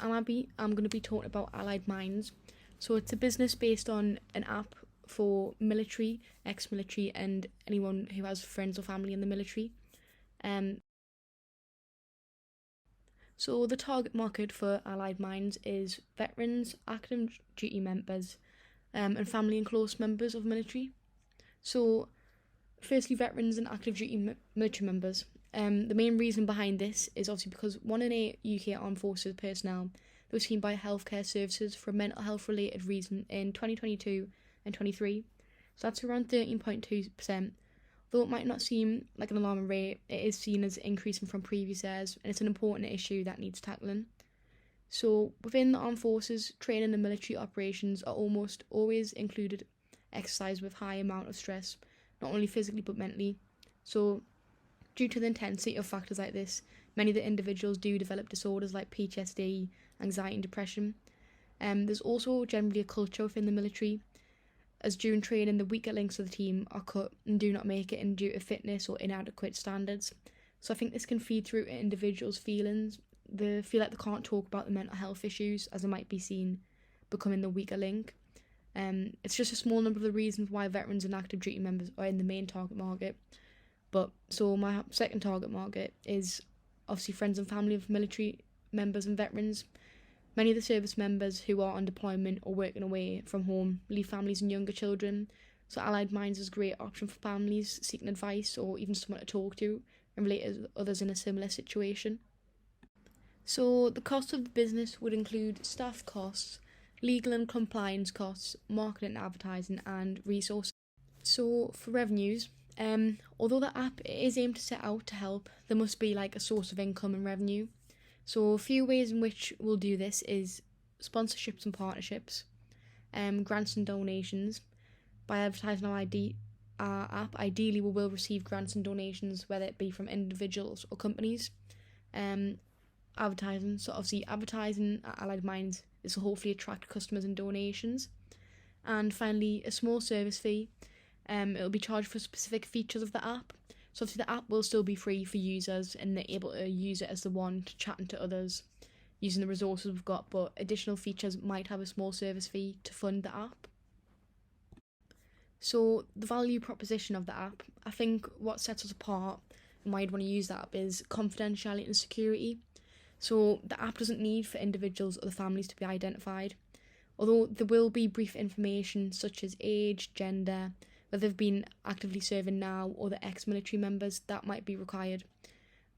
I'm Abby. I'm going to be talking about Allied Minds. So it's a business based on an app for military, ex-military, and anyone who has friends or family in the military. Um, so the target market for Allied Minds is veterans, active duty members, and family and close members of military. So firstly, veterans and active duty military members. The main reason behind this is obviously because 1 in 8 UK Armed Forces personnel that was seen by healthcare services for a mental health related reason in 2022 and 23. So that's around 13.2%. Though it might not seem like an alarming rate, it is seen as increasing from previous years, and it's an important issue that needs tackling. So within the armed forces, training and military operations are almost always included exercise with high amount of stress, not only physically but mentally. So due to the intensity of factors like this, many of the individuals do develop disorders like PTSD, anxiety and depression. There's also generally a culture within the military, as during training the weaker links of the team are cut and do not make it in due to fitness or inadequate standards. So I think this can feed through to individuals' feelings. They feel like they can't talk about the mental health issues as they might be seen becoming the weaker link. It's just a small number of the reasons why veterans and active duty members are in the main target market. But so my second target market is obviously friends and family of military members and veterans. Many of the service members who are on deployment or working away from home leave families and younger children, so Allied Minds is a great option for families seeking advice or even someone to talk to and relate to others in a similar situation. So the cost of the business would include staff costs, legal and compliance costs, marketing and advertising, and resources. So for revenues, although the app is aimed to set out to help, there must be like a source of income and revenue. So a few ways in which we'll do this is sponsorships and partnerships, grants and donations. By advertising our app, ideally we will receive grants and donations, whether it be from individuals or companies. Advertising, so obviously advertising at Allied Minds is to hopefully attract customers and donations. And finally, a small service fee. It'll be charged for specific features of the app. So obviously the app will still be free for users and they're able to use it as the one to chatting to others using the resources we've got, but additional features might have a small service fee to fund the app. So the value proposition of the app, I think what sets us apart and why you'd want to use that app is confidentiality and security. So the app doesn't need for individuals or the families to be identified, although there will be brief information such as age, gender, whether they've been actively serving now or the ex-military members, that might be required.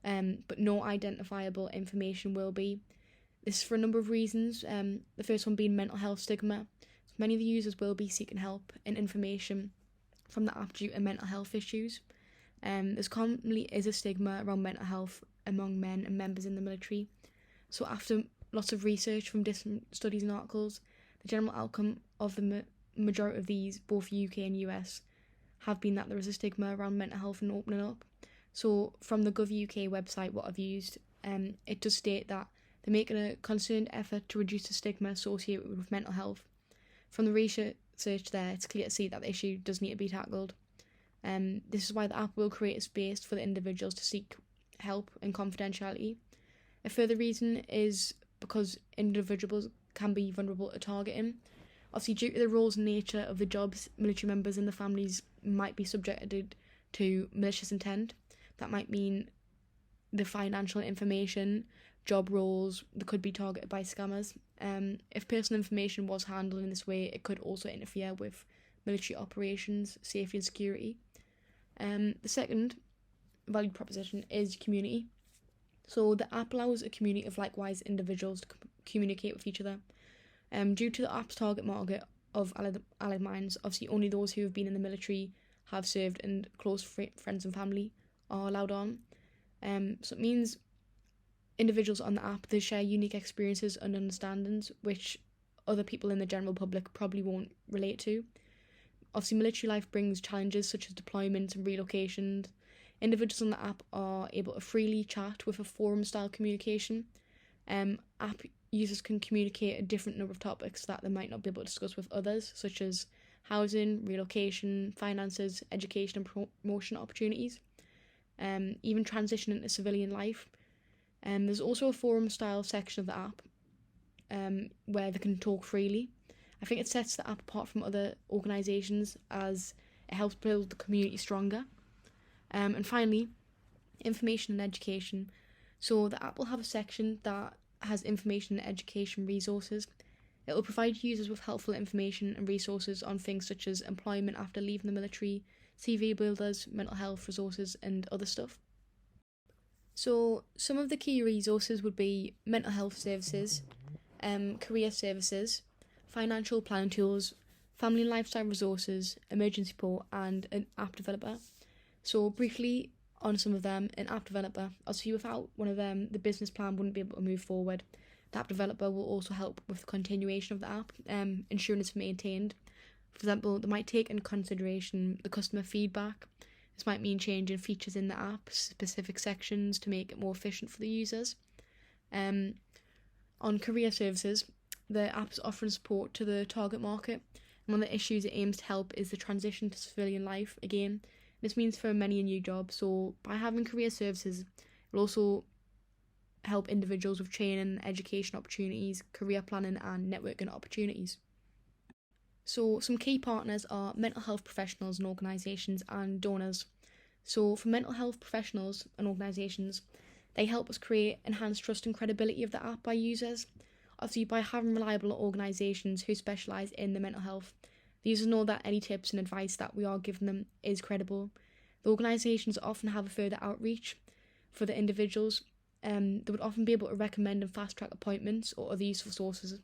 But no identifiable information will be. This is for a number of reasons. The first one being mental health stigma. So many of the users will be seeking help and information from the app due to mental health issues. There's commonly is a stigma around mental health among men and members in the military. So after lots of research from different studies and articles, the general outcome of the majority of these, both UK and US, have been that there is a stigma around mental health and opening up. So from the GovUK website, what I've used, it does state that they're making a concerned effort to reduce the stigma associated with mental health. From the research there, it's clear to see that the issue does need to be tackled. This is why the app will create a space for the individuals to seek help and confidentiality. A further reason is because individuals can be vulnerable to targeting. Obviously, due to the roles and nature of the jobs, military members and the families might be subjected to malicious intent. That might mean the financial information, job roles, that could be targeted by scammers. If personal information was handled in this way, it could also interfere with military operations, safety and security. The second value proposition is community. So the app allows a community of likewise individuals to communicate with each other. Due to the app's target market of Allied Minds, obviously only those who have been in the military, have served, and close friends and family are allowed on. So it means individuals on the app, they share unique experiences and understandings which other people in the general public probably won't relate to. Obviously, military life brings challenges such as deployments and relocations. Individuals on the app are able to freely chat with a forum-style communication. App users can communicate a different number of topics that they might not be able to discuss with others, such as housing, relocation, finances, education and promotion opportunities, even transition into civilian life. There's also a forum-style section of the app where they can talk freely. I think it sets the app apart from other organisations as it helps build the community stronger. And finally, information and education. So the app will have a section that has information and education resources. It will provide users with helpful information and resources on things such as employment after leaving the military, CV builders, mental health resources, and other stuff. So some of the key resources would be mental health services, career services, financial planning tools, family and lifestyle resources, emergency support, and an app developer. So briefly on some of them, an app developer, obviously without one of them, the business plan wouldn't be able to move forward. The app developer will also help with the continuation of the app, ensuring it's maintained. For example, they might take into consideration the customer feedback. This might mean changing features in the app, specific sections to make it more efficient for the users. On career services, the app is offering support to the target market. And one of the issues it aims to help is the transition to civilian life again. This means for many a new job. So by having career services, it will also help individuals with training, education opportunities, career planning and networking opportunities. So some key partners are mental health professionals and organisations and donors. So for mental health professionals and organisations, they help us create enhanced trust and credibility of the app by users. Obviously, by having reliable organisations who specialise in the mental health, the users know that any tips and advice that we are giving them is credible. The organisations often have a further outreach for the individuals. They would often be able to recommend and fast-track appointments or other useful sources.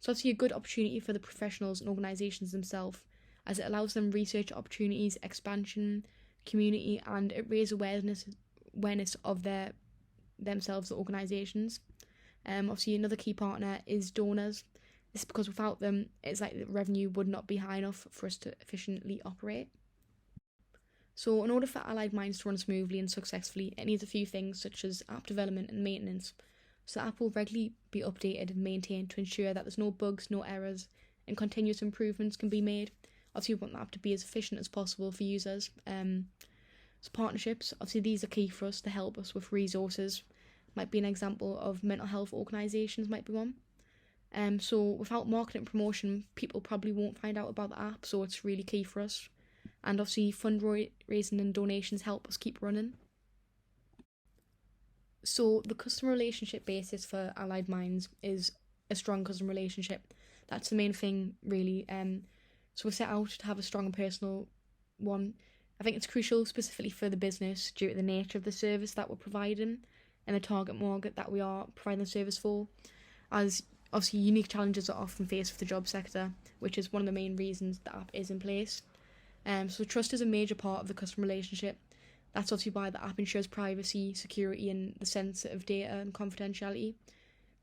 So obviously a good opportunity for the professionals and organisations themselves, as it allows them research opportunities, expansion, community, and it raises awareness of themselves, the organisations. Obviously another key partner is donors. This is because without them, it's like the revenue would not be high enough for us to efficiently operate. So in order for Allied Minds to run smoothly and successfully, it needs a few things such as app development and maintenance. So the app will regularly be updated and maintained to ensure that there's no bugs, no errors, and continuous improvements can be made. Obviously, we want the app to be as efficient as possible for users. So partnerships, obviously these are key for us to help us with resources. Might be an example of mental health organisations, might be one. So without marketing and promotion, people probably won't find out about the app, so it's really key for us. And obviously fundraising and donations help us keep running. So the customer relationship basis for Allied Minds is a strong customer relationship. That's the main thing, really. So we set out to have a strong and personal one. I think it's crucial, specifically for the business, due to the nature of the service that we're providing and the target market that we are providing the service for, as obviously unique challenges are often faced with the job sector, which is one of the main reasons the app is in place. So trust is a major part of the customer relationship. That's obviously why the app ensures privacy, security, and the sensitive data and confidentiality.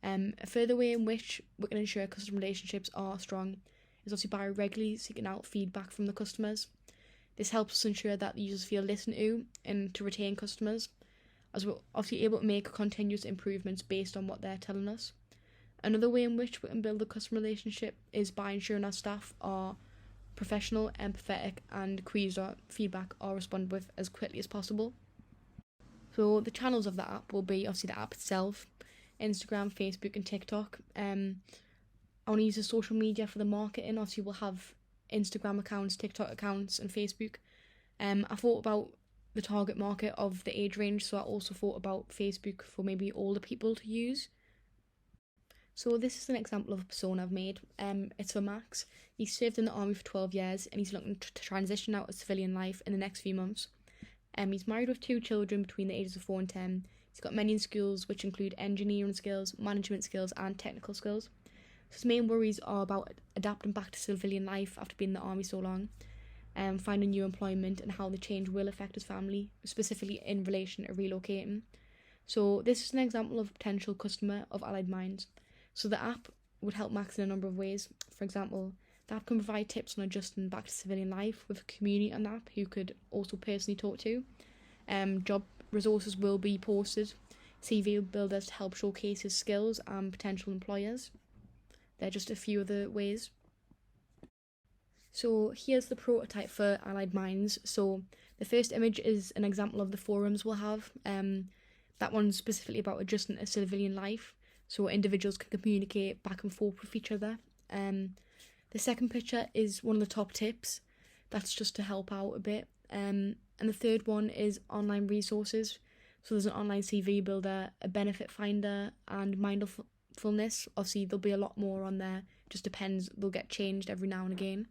A further way in which we can ensure customer relationships are strong is obviously by regularly seeking out feedback from the customers. This helps us ensure that the users feel listened to and to retain customers, as we're obviously able to make continuous improvements based on what they're telling us. Another way in which we can build the customer relationship is by ensuring our staff are professional, empathetic, and queries or feedback are responded with as quickly as possible. So the channels of the app will be obviously the app itself, Instagram, Facebook, and TikTok. I want to use the social media for the marketing. Obviously, we'll have Instagram accounts, TikTok accounts, and Facebook. I thought about the target market of the age range, so I also thought about Facebook for maybe older people to use. So this is an example of a persona I've made. It's for Max. He served in the army for 12 years and he's looking to transition out of civilian life in the next few months. He's married with 2 children between the ages of 4 and 10. He's got many skills which include engineering skills, management skills and technical skills. So his main worries are about adapting back to civilian life after being in the army so long, finding new employment and how the change will affect his family, specifically in relation to relocating. So this is an example of a potential customer of Allied Minds. So the app would help Max in a number of ways. For example, the app can provide tips on adjusting back to civilian life with a community on the app who could also personally talk to. Job resources will be posted. CV builders to help showcase his skills and potential employers. They're just a few of the ways. So here's the prototype for Allied Minds. So the first image is an example of the forums we'll have. That one's specifically about adjusting to civilian life. so individuals can communicate back and forth with each other. The second picture is one of the top tips. That's just to help out a bit. And the third one is online resources. So there's an online CV builder, a benefit finder, and mindfulness. Obviously, there'll be a lot more on there. Just depends. They'll get changed every now and again.